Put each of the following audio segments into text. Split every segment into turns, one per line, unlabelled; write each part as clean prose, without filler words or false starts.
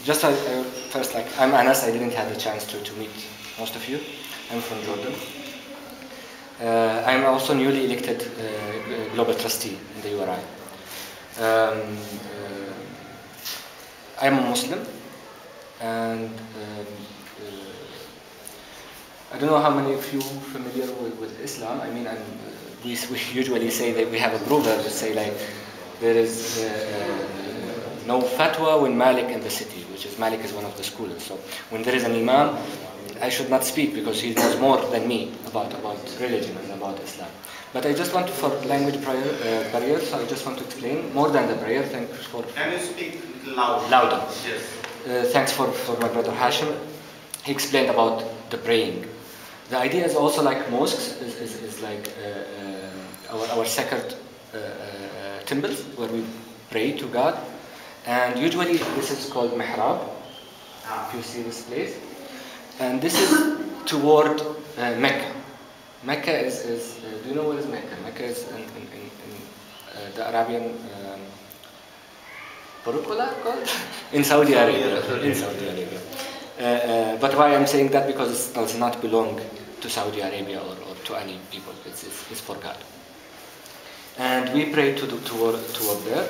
Just first, like, I'm Anas. I didn't have the chance to meet most of you. I'm from Jordan. I'm also newly elected global trustee in the URI. I'm a Muslim, and I don't know how many of you familiar with Islam. I mean, we usually say that we have a proverb that say like there is no fatwa when Malik in the city, which is Malik is one of the scholars. So when there is an Imam, I should not speak because he knows more than me about religion and about Islam. But I just want to, for language barriers, I just want to explain more than the prayer. Thanks for.
Can you speak louder?
Louder.
Yes.
Thanks for my brother Hashim. He explained about the praying. The idea is also like mosques is like our sacred temples where we pray to God, and usually this is called mihrab. If you see this place, and this is toward Mecca. Mecca is do you know where is Mecca? Mecca is in the Arabian peninsula called in Saudi Arabia. In Saudi Arabia. But why I'm saying that, because it does not belong to Saudi Arabia or to any people. It's for God. And we pray toward there.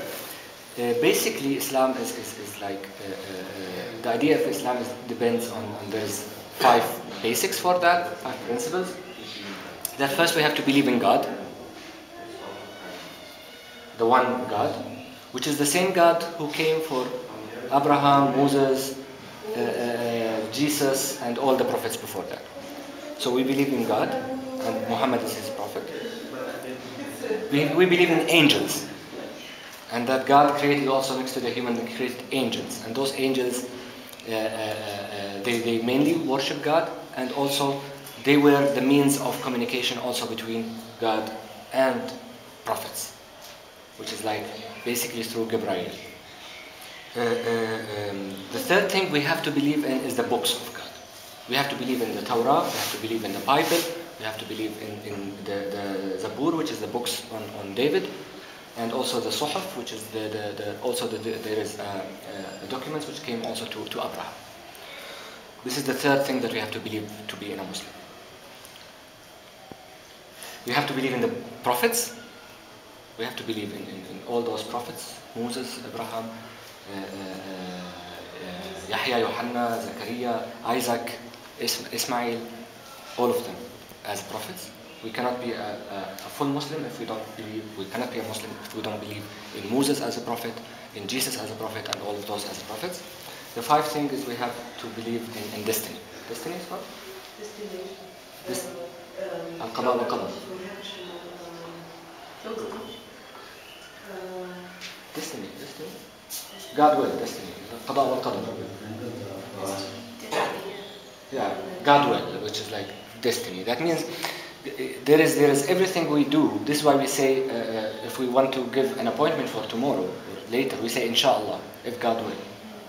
Basically, Islam is like the idea of Islam depends on there's 5 basics for that, 5 principles. That first we have to believe in God, the one God, which is the same God who came for Abraham, Moses, Jesus, and all the prophets before that. So we believe in God, and Muhammad is his prophet. We believe in angels, and that God created also next to the human, He created angels, and those angels, they mainly worship God, and also they were the means of communication also between God and prophets, which is like basically through Gabriel. The third thing we have to believe in is the books of God. We have to believe in the Torah, we have to believe in the Bible, we have to believe in the Zabur, which is the books on David, and also the Suhuf, which is there is documents which came also to Abraham. This is the third thing that we have to believe to be in a Muslim. We have to believe in the prophets. We have to believe in all those prophets: Moses, Abraham, Yahya, Yohanna, Zachariah, Isaac, Ismail, all of them as prophets. We cannot be a full Muslim if we don't believe. We cannot be a Muslim if we don't believe in Moses as a prophet, in Jesus as a prophet, and all of those as prophets. The 5th thing is we have to believe in destiny. Destiny is what? Destination. Al-Qada wal-Qadar. Destiny. God will, destiny. Qada wal-Qadar. Yeah, God will, which is like destiny. That means there is everything we do. This is why we say if we want to give an appointment for tomorrow or later, we say inshallah, if God will.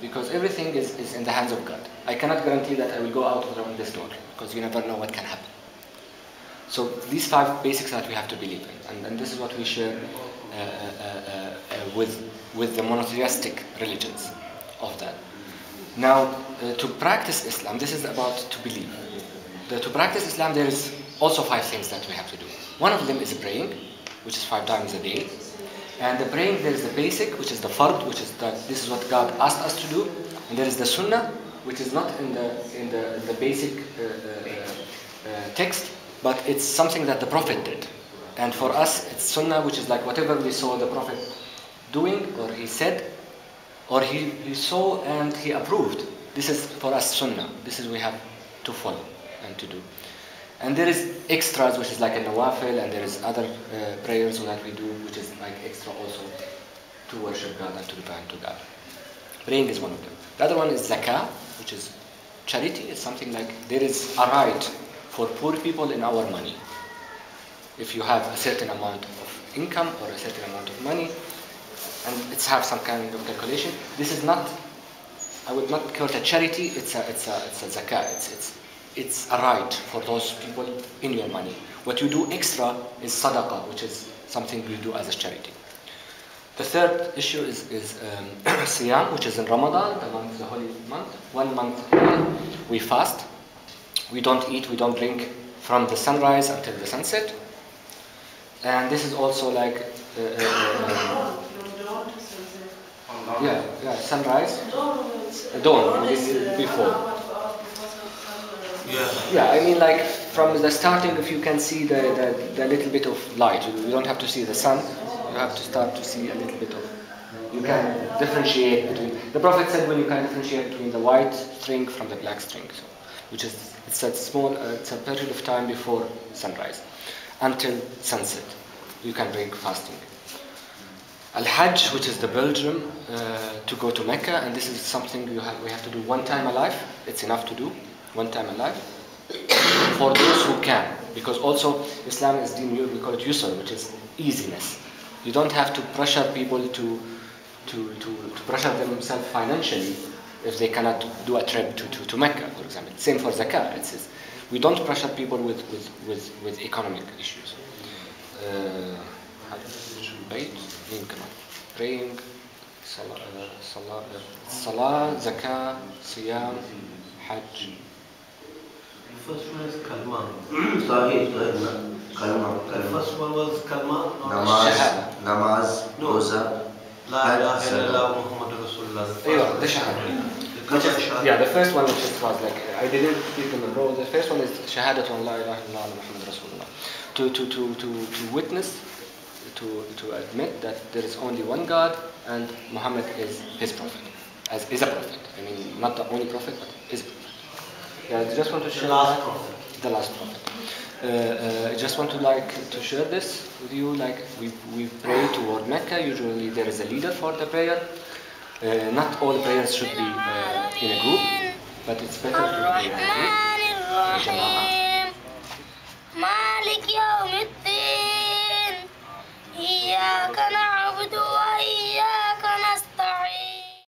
Because everything is in the hands of God. I cannot guarantee that I will go out around this door, because you never know what can happen. So these 5 basics that we have to believe in, and this is what we share with the monotheistic religions of that. Now, to practice Islam, this is about to believe. To practice Islam, there is also 5 things that we have to do. One of them is praying, which is 5 times a day. And the praying, there is the basic, which is the fard, which is that this is what God asked us to do. And there is the sunnah, which is not in the basic text, but it's something that the Prophet did. And for us, it's sunnah, which is like whatever we saw the Prophet doing, or he said, or he saw and he approved. This is for us sunnah. This is we have to follow and to do. And there is extras, which is like a nawafil, and there is other prayers that we do, which is like extra also to worship God and to repent to God. Praying is one of them. The other one is zakah, which is charity. It's something like there is a right for poor people in our money. If you have a certain amount of income or a certain amount of money, and it's have some kind of calculation. This is not, I would not call it a charity. It's a zakah. It's a right for those people in your money. What you do extra is sadaqah, which is something you do as a charity. The third issue is Siyam, which is in Ramadan, the holy month. 1 month we fast. We don't eat, we don't drink from the sunrise until the sunset. And this is also like sunrise. Dawn before. Yeah, I mean like from the starting, if you can see the little bit of light, you don't have to see the sun. You have to start to see a little bit of. You can differentiate between. The Prophet said when you can differentiate between the white string from the black string, so, which is it's a period of time before sunrise until sunset. You can break fasting. Al-Hajj, which is the pilgrim to go to Mecca, and this is something we have to do one time alive. It's enough to do one time alive for those who can, because also Islam is deen, we call it yusr, which is easiness. You don't have to pressure people to pressure themselves financially if they cannot do a trip to Mecca, for example. Same for zakah. It says we don't pressure people with economic issues. Praying, salah, zakah, siyam, hajj.
The first one is kalma. Kalma. The first one was kalma.
Namaz, roza.
La ilaha illallah Muhammadur Rasulullah.
The shahada. Yeah, the first one which was like I didn't speak them in row. The first one is shahadatu an la ilaha illallah Muhammadur Rasulullah. To witness, to admit that there is only one God and Muhammad is his prophet, is a prophet. I mean, not the only prophet, but is a prophet. Yeah, I just want to share the last prophet. I just want to share this with you. Like we pray toward Mecca. Usually there is a leader for the prayer. Not all prayers should be in a group, but it's better to pray in a group.